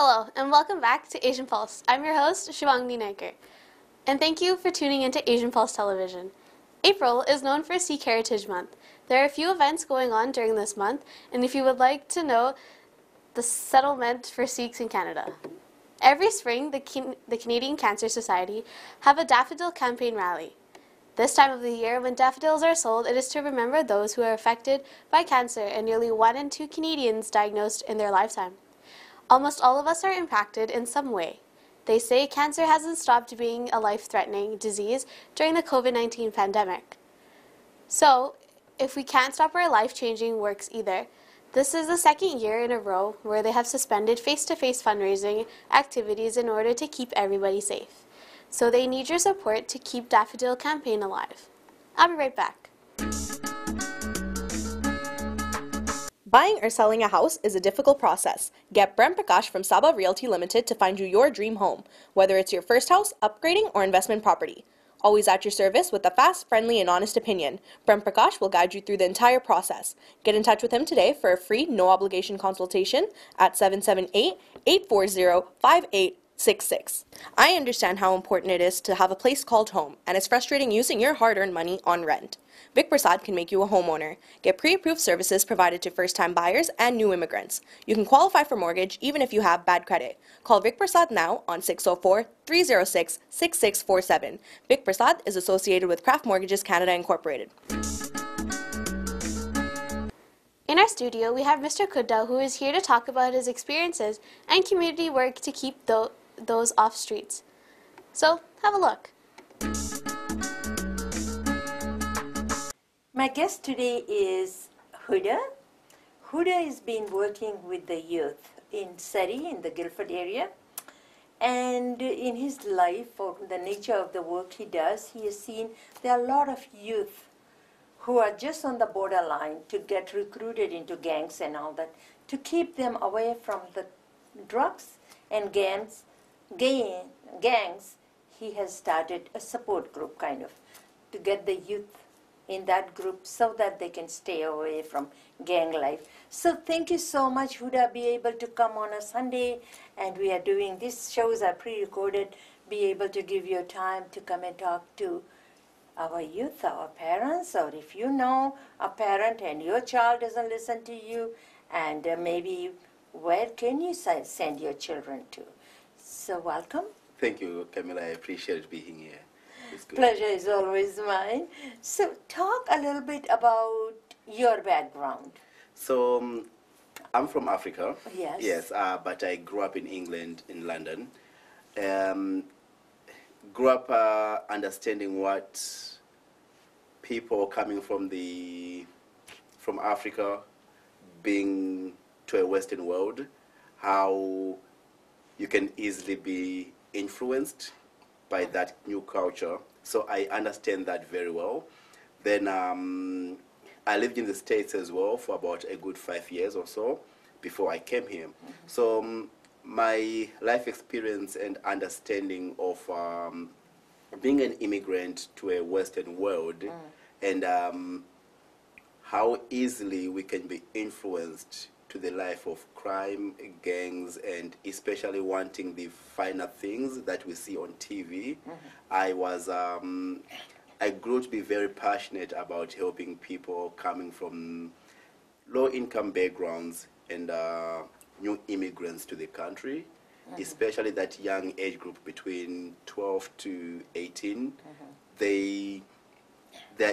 Hello, and welcome back to Asian Pulse. I'm your host, Shivangni Naikar. And thank you for tuning into Asian Pulse Television. April is known for Sikh Heritage Month. There are a few events going on during this month, and if you would like to know the settlement for Sikhs in Canada. Every spring, the Canadian Cancer Society have a daffodil campaign rally. This time of the year, when daffodils are sold, it is to remember those who are affected by cancer and nearly 1 in 2 Canadians diagnosed in their lifetime. Almost all of us are impacted in some way. They say cancer hasn't stopped being a life-threatening disease during the COVID-19 pandemic. So, if we can't stop our life-changing works either, this is the second year in a row where they have suspended face-to-face fundraising activities in order to keep everybody safe. So they need your support to keep Daffodil campaign alive. I'll be right back. Buying or selling a house is a difficult process. Get Prem Prakash from Sabha Realty Limited to find you your dream home, whether it's your first house, upgrading, or investment property. Always at your service with a fast, friendly, and honest opinion. Prem Prakash will guide you through the entire process. Get in touch with him today for a free, no-obligation consultation at 778-840-5866. I understand how important it is to have a place called home, and it's frustrating using your hard-earned money on rent. Vic Prasad can make you a homeowner. Get pre-approved services provided to first-time buyers and new immigrants. You can qualify for mortgage even if you have bad credit. Call Vic Prasad now on 604-306-6647. Vic Prasad is associated with Craft Mortgages Canada Incorporated. In our studio, we have Mr. Kudda, who is here to talk about his experiences and community work to keep those off streets. So, have a look. My guest today is Huda. Huda has been working with the youth in Surrey, in the Guildford area. And in his life, or the nature of the work he does, he has seen there are a lot of youth who are just on the borderline to get recruited into gangs and all that, to keep them away from the drugs and gangs. He has started a support group kind of to get the youth in that group so that they can stay away from gang life. So thank you so much, Huda, be able to come on a Sunday, and we are doing these shows are pre-recorded, be able to give you time to come and talk to our youth, our parents, or if you know a parent and your child doesn't listen to you, and maybe where can you send your children to? So welcome. Thank you, Camilla. I appreciate being here. It's good. Pleasure is always mine. So talk a little bit about your background. So I'm from Africa. Yes. Yes, but I grew up in England, in London. Grew up understanding what people coming from Africa being to a Western world, how you can easily be influenced by that new culture. So I understand that very well. Then I lived in the States as well for about a good 5 years or so before I came here. Mm-hmm. So my life experience and understanding of being an immigrant to a Western world and how easily we can be influenced to the life of crime, gangs, and especially wanting the finer things that we see on TV. Mm-hmm. I grew to be very passionate about helping people coming from low-income backgrounds and new immigrants to the country, especially that young age group between 12 to 18. They're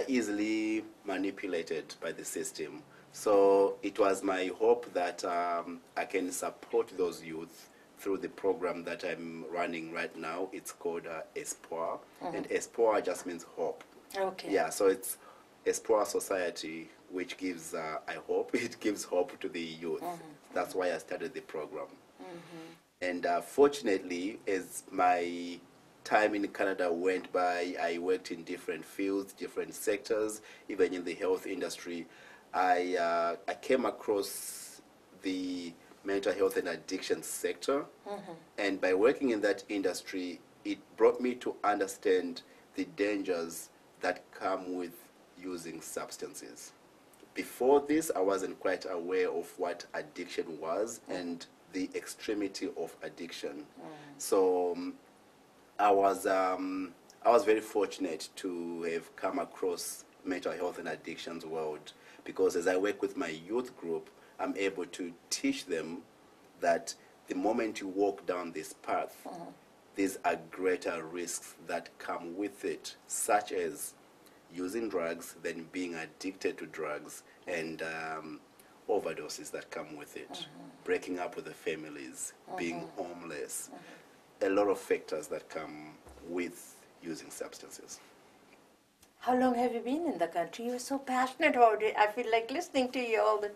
easily manipulated by the system. So it was my hope that I can support those youth through the program that I'm running right now. It's called Espoir, and Espoir just means hope. Okay. Yeah, so it's Espoir Society, which gives, I hope, it gives hope to the youth. That's why I started the program. And fortunately, as my time in Canada went by, I worked in different fields, different sectors, even in the health industry. I came across the mental health and addiction sector, and by working in that industry, it brought me to understand the dangers that come with using substances. Before this, I wasn't quite aware of what addiction was and the extremity of addiction. So I was very fortunate to have come across mental health and addictions world, because as I work with my youth group, I'm able to teach them that the moment you walk down this path, these are greater risks that come with it, such as using drugs, then being addicted to drugs, and overdoses that come with it, breaking up with the families, being homeless, a lot of factors that come with using substances. How long have you been in the country? You're so passionate about it. I feel like listening to you all the.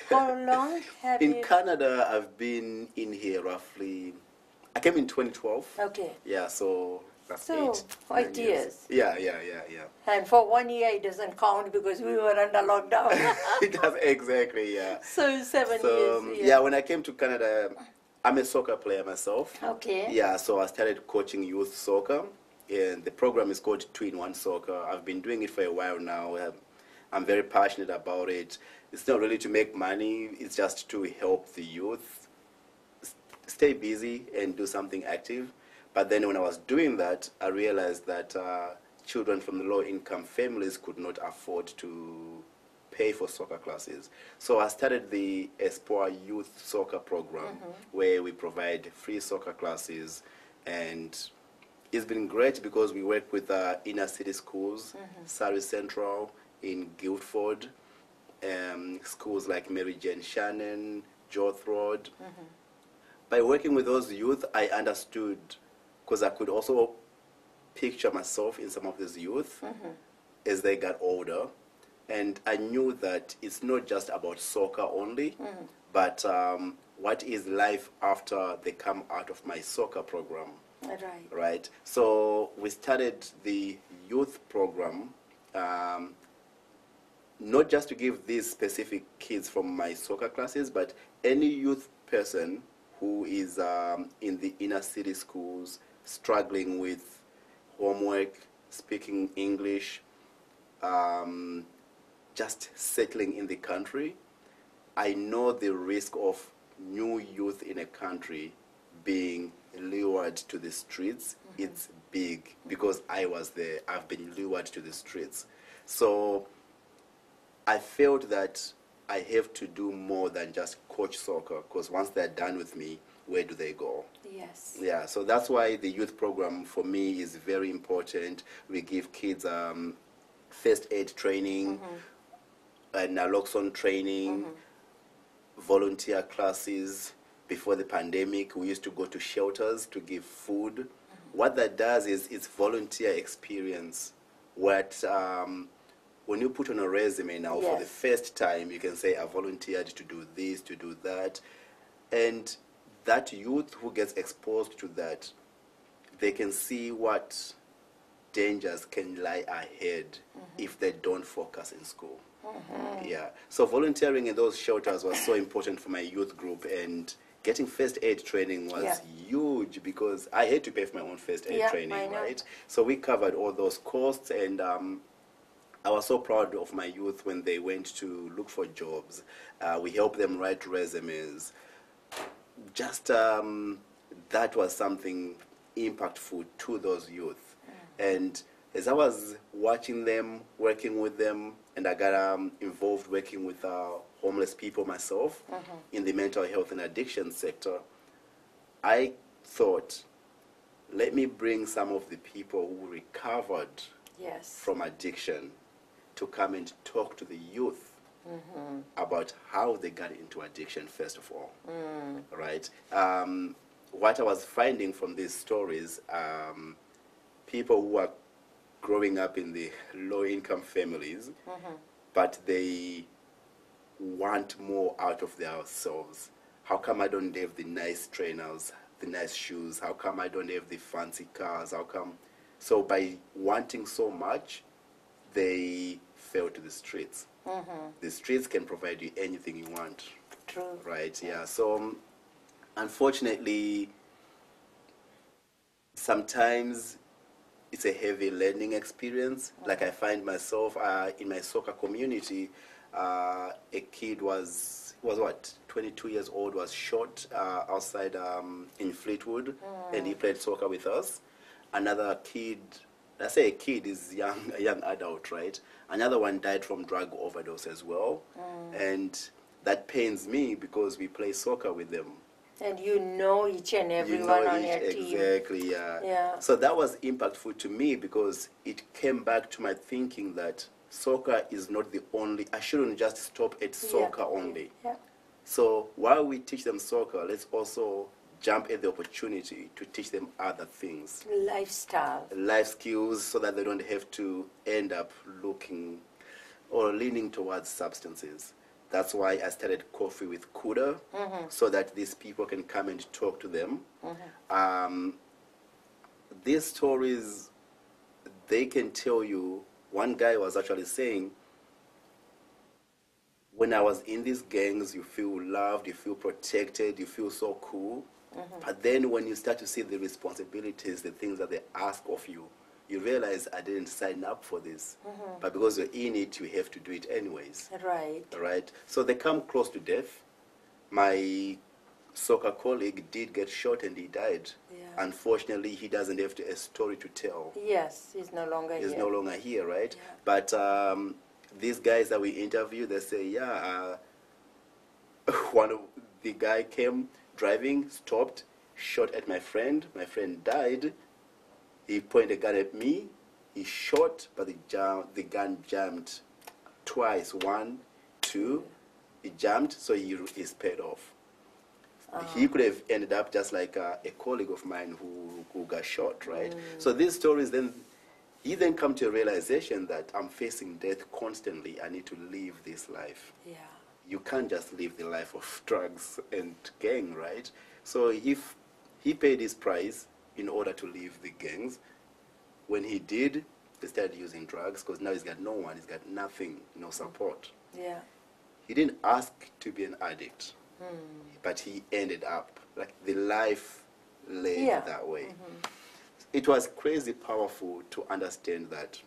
How long have you? In Canada, I've been in here roughly. I came in 2012. Okay. Yeah, so that's So, 9 8 years. Yeah. And for 1 year, it doesn't count because we were under lockdown. It does, exactly, yeah. So 7 So, years. yeah, when I came to Canada, I'm a soccer player myself. Okay. Yeah, so I started coaching youth soccer, and the program is called 2-in-1 Soccer. I've been doing it for a while now. I'm very passionate about it. It's not really to make money, it's just to help the youth stay busy and do something active. But then when I was doing that, I realized that children from the low-income families could not afford to pay for soccer classes. So I started the Espoir Youth Soccer Program, where we provide free soccer classes, and it's been great because we work with inner city schools, Surrey Central, in Guildford, schools like Mary Jane Shannon, Joth Road. By working with those youth, I understood, because I could also picture myself in some of these youth as they got older. And I knew that it's not just about soccer only, but what is life after they come out of my soccer program. Right. Right. So we started the youth program, not just to give these specific kids from my soccer classes, but any youth person who is in the inner city schools struggling with homework, speaking English, just settling in the country. I know the risk of new youth in a country being lured to the streets. It's big, because I was there. I've been lured to the streets. So I felt that I have to do more than just coach soccer, because once they're done with me, where do they go? Yes. Yeah, so that's why the youth program for me is very important. We give kids first aid training, naloxone training, volunteer classes. Before the pandemic, we used to go to shelters to give food. What that does is it's volunteer experience. What when you put on a resume now for the first time, you can say I volunteered to do this, to do that, and that youth who gets exposed to that, they can see what dangers can lie ahead if they don't focus in school. Yeah. So volunteering in those shelters was so important for my youth group, and getting first aid training was huge, because I had to pay for my own first aid training, right? So we covered all those costs, and I was so proud of my youth when they went to look for jobs. We helped them write resumes. Just that was something impactful to those youth. And as I was watching them, working with them, and I got involved working with homeless people myself in the mental health and addiction sector, I thought, let me bring some of the people who recovered from addiction to come and talk to the youth about how they got into addiction, first of all. Right? What I was finding from these stories, people who are growing up in the low-income families, but they want more out of themselves. How come I don't have the nice trainers, the nice shoes? How come I don't have the fancy cars? How come? So by wanting so much, they fell to the streets. The streets can provide you anything you want. True. Right, yeah. So unfortunately, sometimes it's a heavy learning experience. Like I find myself in my soccer community, a kid was was what, 22 years old, was shot outside in Fleetwood, and he played soccer with us. Another kid, I say a kid is young, a young adult, right? Another one died from drug overdose as well, and that pains me because we play soccer with them. And you know each and You everyone know on each, your team. exactly, yeah. Yeah. So that was impactful to me because it came back to my thinking that soccer is not the only, I shouldn't just stop at soccer only. Yeah. So while we teach them soccer, let's also jump at the opportunity to teach them other things. Lifestyle. Life skills, so that they don't have to end up looking or leaning towards substances. That's why I started Coffee with Kuda, so that these people can come and talk to them. These stories, they can tell you. One guy was actually saying, when I was in these gangs, you feel loved, you feel protected, you feel so cool. But then when you start to see the responsibilities, the things that they ask of you, you realize I didn't sign up for this. But because you're in it, you have to do it anyways. Right. Right? So they come close to death. My soccer colleague did get shot and he died. Yeah. Unfortunately, he doesn't have a story to tell. Yes, he's no longer He's here. no longer here, right? Yeah. But these guys that we interview, they say, yeah, one of the guy came driving, stopped, shot at my friend. My friend died. He pointed a gun at me. He shot, but the gun jammed twice. 1, 2. He jammed, so he is paid off. He could have ended up just like a colleague of mine who got shot, right? So these stories then, he then come to a realization that I'm facing death constantly. I need to live this life. Yeah. You can't just live the life of drugs and gang, right? So if he paid his price in order to leave the gangs, when he did, he started using drugs because now he's got no one, he's got nothing, no support. Yeah. He didn't ask to be an addict, but he ended up, like the life led that way. It was crazy powerful to understand that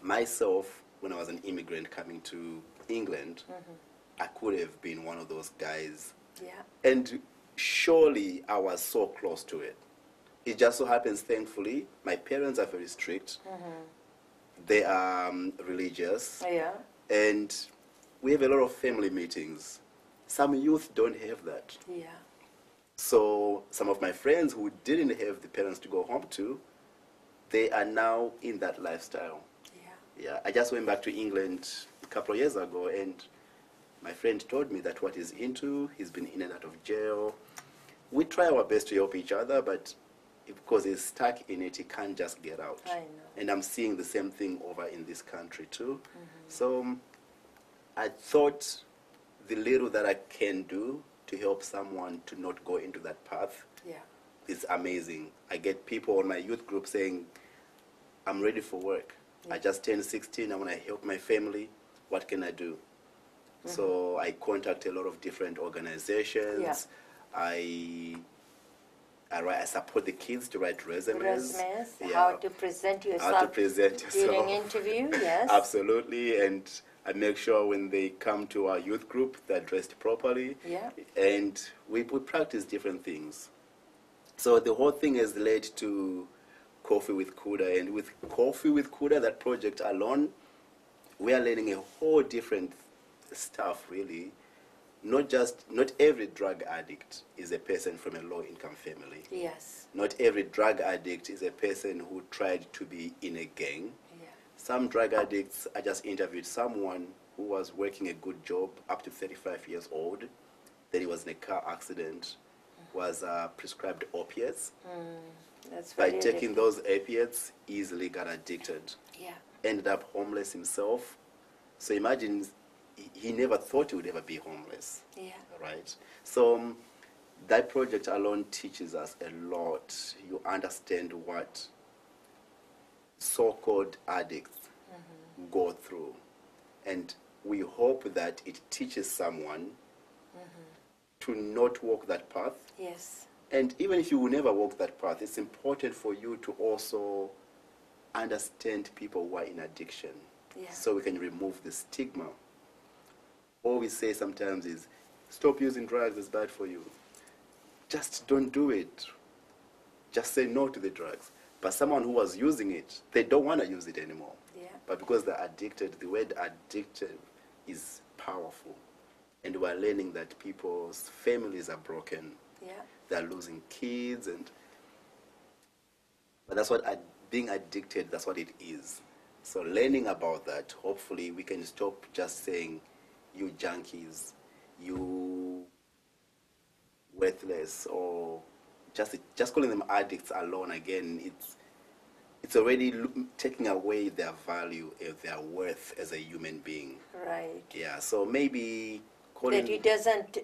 myself, when I was an immigrant coming to England, I could have been one of those guys. Yeah. And surely I was so close to it. It just so happens, thankfully, my parents are very strict. They are religious. Yeah. And we have a lot of family meetings. Some youth don't have that. Yeah. So some of my friends who didn't have the parents to go home to, they are now in that lifestyle. Yeah. Yeah, I just went back to England a couple of years ago, and my friend told me that what he's into, he's been in and out of jail. We try our best to help each other, but because he's stuck in it, he can't just get out. I know. And I'm seeing the same thing over in this country too. So I thought the little that I can do to help someone to not go into that path Yeah. is amazing. I get people on my youth group saying, I'm ready for work. I just turned 16, I want to help my family. What can I do? So I contact a lot of different organizations. I support the kids to write resumes. How to present yourself How to present during yourself. interview, yes. Absolutely, and I make sure when they come to our youth group, they're dressed properly. Yeah. And we practice different things. So the whole thing has led to Coffee with Kuda. And with Coffee with Kuda, that project alone, we are learning a whole different stuff, really. Not every drug addict is a person from a low-income family. Yes. Not every drug addict is a person who tried to be in a gang. Yeah. Some drug addicts, I just interviewed someone who was working a good job up to 35 years old. Then he was in a car accident, was prescribed opiates. That's By very taking different. those opiates, easily got addicted. Yeah. Ended up homeless himself. So imagine, he never thought he would ever be homeless. Yeah. Right? So that project alone teaches us a lot. You understand what so-called addicts go through. And we hope that it teaches someone to not walk that path. Yes. And even if you will never walk that path, it's important for you to also understand people who are in addiction, Yeah. so we can remove the stigma. all we say sometimes is, stop using drugs, it's bad for you. Just don't do it. Just say no to the drugs. But someone who was using it, they don't want to use it anymore. Yeah. But because they're addicted, the word addicted is powerful. And we're learning that people's families are broken. Yeah. They're losing kids. But that's what being addicted, that's what it is. So learning about that, hopefully we can stop just saying, you junkies, you worthless, or just calling them addicts alone again. It's already taking away their value, their worth as a human being. Right. Yeah, so maybe calling... That it doesn't,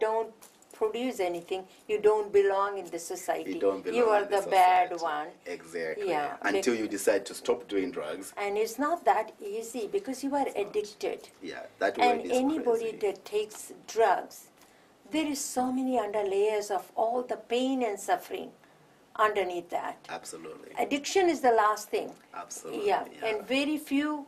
don't produce anything, you don't belong in the society. You don't belong You are in the society. bad one. Exactly. Yeah, Until you decide to stop doing drugs. And it's not that easy because you are addicted. Yeah, that word And is anybody crazy. that takes drugs, there is so many underlayers of all the pain and suffering underneath that. Absolutely. Addiction is the last thing. Absolutely. Yeah, and very few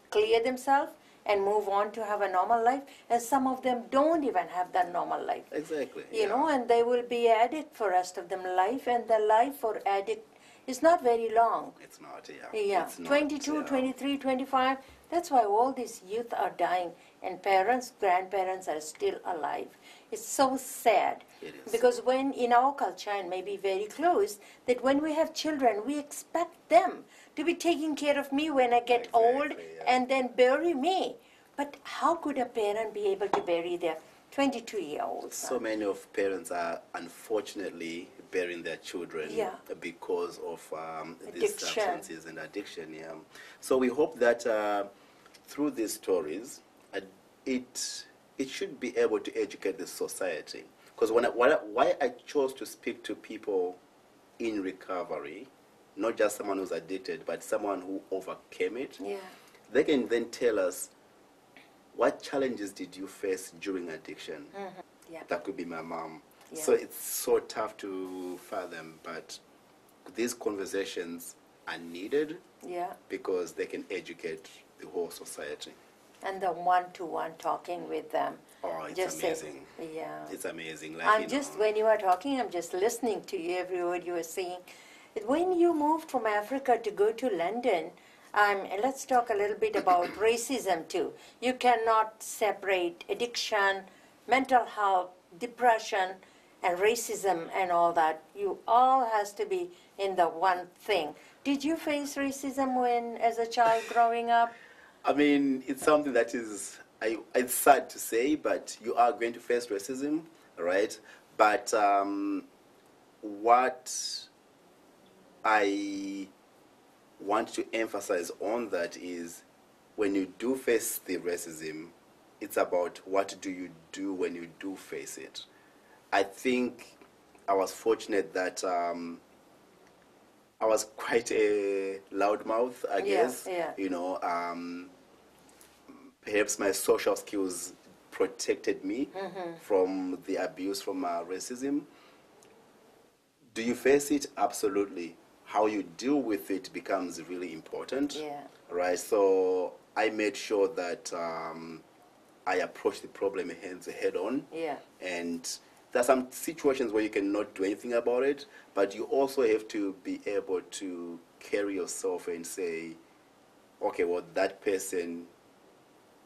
clear themselves and move on to have a normal life, and some of them don't even have that normal life. Exactly. You know, and they will be addict for rest of them life, and the life for addict is not very long. It's not, yeah. Yeah, It's not, 22, 23, 25, that's why all these youth are dying, and parents, grandparents are still alive. It's so sad. It is. Because when in our culture, and maybe very close, that when we have children, we expect them to be taking care of me when I get Exactly, old yeah. and then bury me. But how could a parent be able to bury their 22-year-old son? So many of parents are unfortunately burying their children Yeah. because of these Addiction. substances and addiction. Yeah. So we hope that through these stories, it should be able to educate the society. Because why I chose to speak to people in recovery, not just someone who's addicted, but someone who overcame it, Yeah. they can then tell us, what challenges did you face during addiction? Yeah. That could be my mom. Yeah. So it's so tough to fathom, but these conversations are needed Yeah. because they can educate the whole society. And the one-to-one talking with them. Oh, it's Just amazing. Yeah. It's amazing. Like, I'm just, when you are talking, I'm just listening to you, every word you are saying. When you moved from Africa to go to London, let's talk a little bit about racism too. You cannot separate addiction, mental health, depression, and racism and all that. You all has to be in the one thing. Did you face racism as a child growing up? I mean, it's something that is, it's sad to say, but you are going to face racism, right? But what I want to emphasize on that is, when you do face the racism, it's about what do you do when you do face it. I think I was fortunate that I was quite a loudmouth, I guess. Yeah. You know, perhaps my social skills protected me from the abuse from racism. Do you face it? Absolutely. How you deal with it becomes really important. Yeah. Right? So I made sure that I approached the problem head on. Yeah. And there are some situations where you cannot do anything about it, but you also have to be able to carry yourself and say, okay, well, that person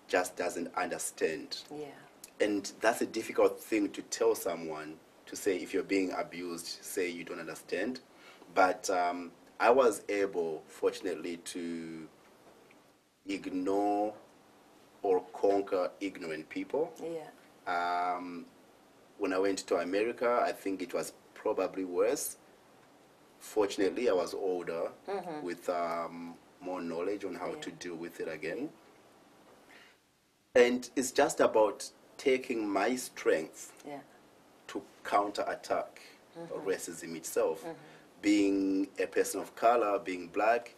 just doesn't understand. Yeah. And that's a difficult thing to tell someone, to say, if you're being abused, say you don't understand. But I was able, fortunately, to ignore or conquer ignorant people. Yeah. When I went to America, I think it was probably worse. Fortunately, I was older with more knowledge on how to deal with it again. And it's just about taking my strength to counterattack racism itself. Being a person of color, being black,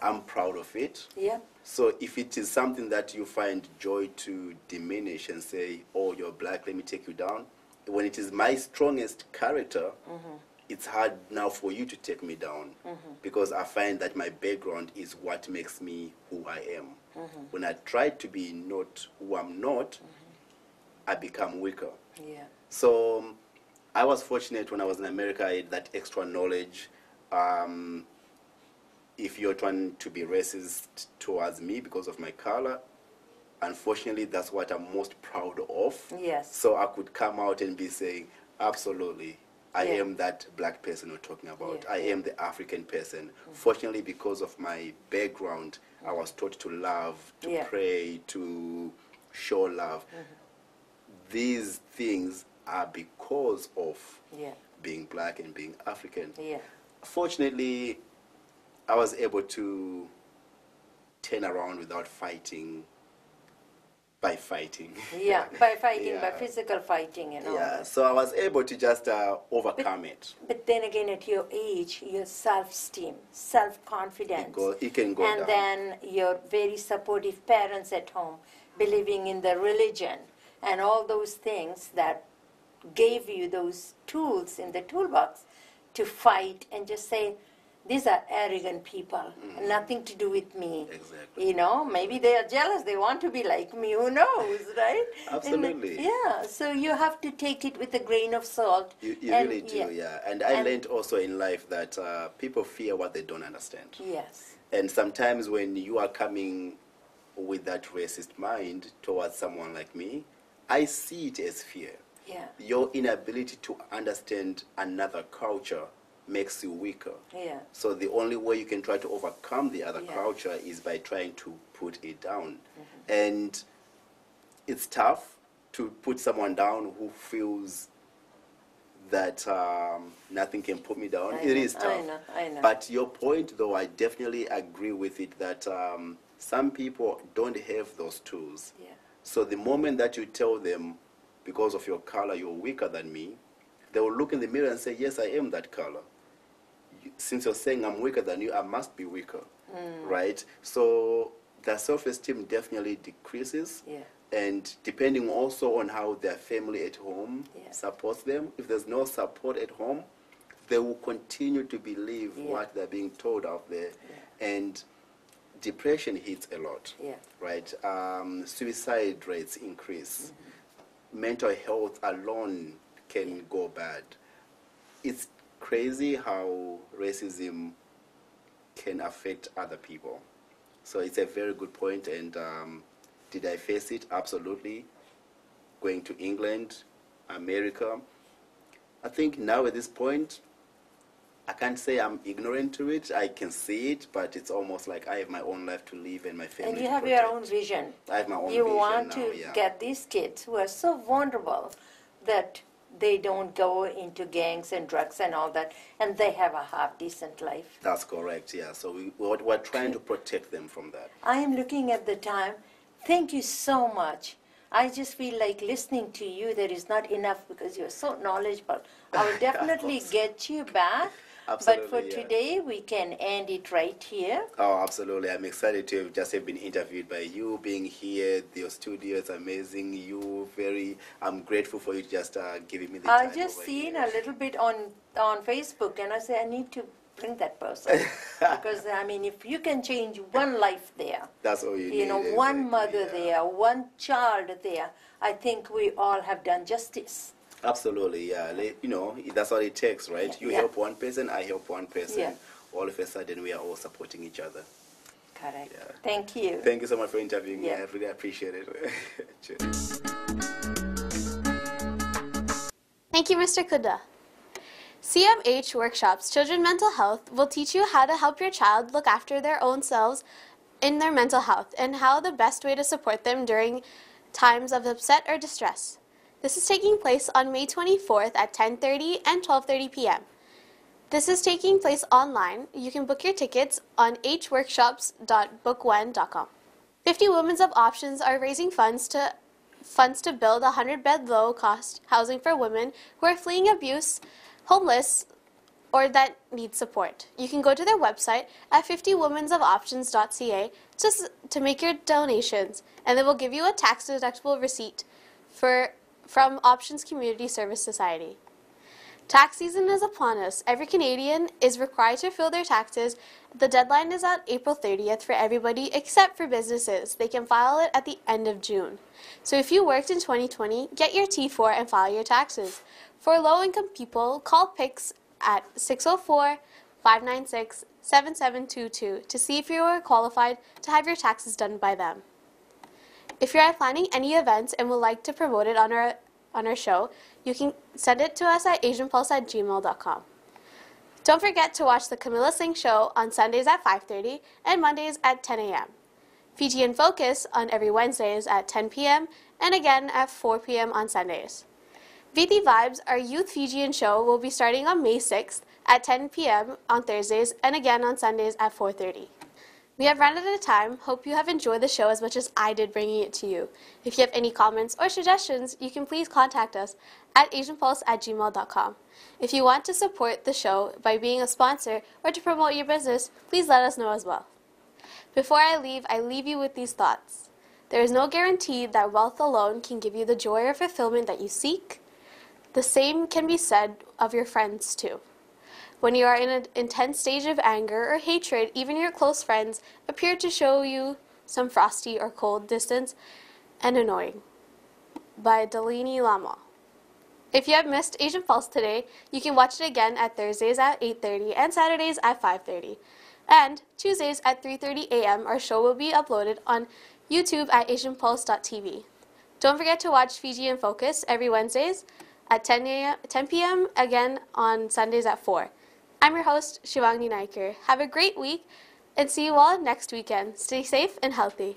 I'm proud of it. Yeah. So if it is something that you find joy to diminish and say, oh, you're black, let me take you down, when it is my strongest character, it's hard now for you to take me down, because I find that my background is what makes me who I am. When I try to be not who I'm not, I become weaker. Yeah. So I was fortunate when I was in America. I had that extra knowledge. If you're trying to be racist towards me because of my color, unfortunately, that's what I'm most proud of. Yes. So I could come out and be saying, absolutely, I Yeah. am that black person we're talking about. Yeah. I am the African person. Fortunately, because of my background, I was taught to love, to Yeah. pray, to show love. These things are because of Yeah. being black and being African. Yeah. Fortunately, I was able to turn around without fighting, by fighting. Yeah. By fighting, by Yeah. physical fighting and all Yeah, that. so I was able to just overcome it. But then again, at your age, your self-esteem, self-confidence, It can go and down. then your very supportive parents at home, believing in the religion, and all those things that gave you those tools in the toolbox to fight and just say, these are arrogant people, nothing to do with me. Exactly. You know, maybe they are jealous, they want to be like me, who knows, right? Absolutely. And, yeah, so you have to take it with a grain of salt. You and, really do, yeah. And I learned also in life that people fear what they don't understand. Yes. And sometimes when you are coming with that racist mind towards someone like me, I see it as fear. Yeah. Your inability to understand another culture makes you weaker. Yeah. So the only way you can try to overcome the other Yeah. culture is by trying to put it down. And it's tough to put someone down who feels that nothing can put me down. It is tough. I know. But your point, though, I definitely agree with it that some people don't have those tools. Yeah. So the moment that you tell them, because of your color, you're weaker than me, they will look in the mirror and say, yes, I am that color. Since you're saying I'm weaker than you, I must be weaker, right? So their self-esteem definitely decreases. Yeah. And depending also on how their family at home Yeah. supports them, if there's no support at home, they will continue to believe Yeah. what they're being told out there. And depression hits a lot, Yeah. right? Suicide rates increase. Mental health alone can go bad. It's crazy how racism can affect other people. So it's a very good point. And did I face it? Absolutely. Going to England, America. I think now at this point, I can't say I'm ignorant to it. I can see it, but it's almost like I have my own life to live and my family And you to have your protect. own vision. I have my own You vision want now, to yeah. get these kids who are so vulnerable that they don't go into gangs and drugs and all that, and they have a half-decent life. That's correct, yeah. So we're trying to protect them from that. I am looking at the time. Thank you so much. I just feel like listening to you, there is not enough because you're so knowledgeable. I will definitely get you back. Absolutely, But for yeah. today, we can end it right here. Oh, absolutely. I'm excited to have been interviewed by you, being here. Your studio is amazing. I'm grateful for you just giving me the time. I just over seen here. a little bit on Facebook, and I say I need to bring that person because I mean, if you can change one life there, That's all you need. you know, one exactly, mother yeah. there, one child there, I think we all have done justice. Absolutely, yeah. You know, that's all it takes, right? Yeah, You yeah. help one person, I help one person. Yeah. All of a sudden, we are all supporting each other. Correct. Yeah. Thank you. Thank you so much for interviewing me. Yeah. I really appreciate it. Cheers. Thank you, Mr. Kuda. CMH Workshops Children Mental Health will teach you how to help your child look after their own selves in their mental health and how the best way to support them during times of upset or distress. This is taking place on May 24th at 10:30 and 12:30 p.m. This is taking place online. You can book your tickets on hworkshops.bookwhen.com. 50 Women's of Options are raising funds to build a 100-bed low-cost housing for women who are fleeing abuse, homeless, or that need support. You can go to their website at 50womensofoptions.ca just to make your donations, and they will give you a tax-deductible receipt from Options Community Service Society. Tax season is upon us. Every Canadian is required to fill their taxes. The deadline is on April 30th for everybody except for businesses. They can file it at the end of June. So if you worked in 2020, get your T4 and file your taxes. For low-income people, call PICS at 604-596-7722 to see if you are qualified to have your taxes done by them. If you are planning any events and would like to promote it on our show, you can send it to us at asianpulse@gmail.com. Don't forget to watch the Camilla Singh Show on Sundays at 5:30 and Mondays at 10 a.m. Fijian Focus on every Wednesdays at 10 p.m. and again at 4 p.m. on Sundays. VT Vibes, our youth Fijian show, will be starting on May 6th at 10 p.m. on Thursdays and again on Sundays at 4:30. We have run out of time. Hope you have enjoyed the show as much as I did bringing it to you. If you have any comments or suggestions, you can please contact us at asianpulse@gmail.com. If you want to support the show by being a sponsor or to promote your business, please let us know as well. Before I leave you with these thoughts. There is no guarantee that wealth alone can give you the joy or fulfillment that you seek. The same can be said of your friends too. When you are in an intense stage of anger or hatred, even your close friends appear to show you some frosty or cold distance and annoying. By Dalai Lama. If you have missed Asian Pulse today, you can watch it again at Thursdays at 8:30 and Saturdays at 5:30. And Tuesdays at 3:30 a.m. our show will be uploaded on YouTube at asianpulse.tv. Don't forget to watch Fijian Focus every Wednesdays at 10 p.m. again on Sundays at 4. I'm your host, Shivangni Naiker. Have a great week and see you all next weekend. Stay safe and healthy.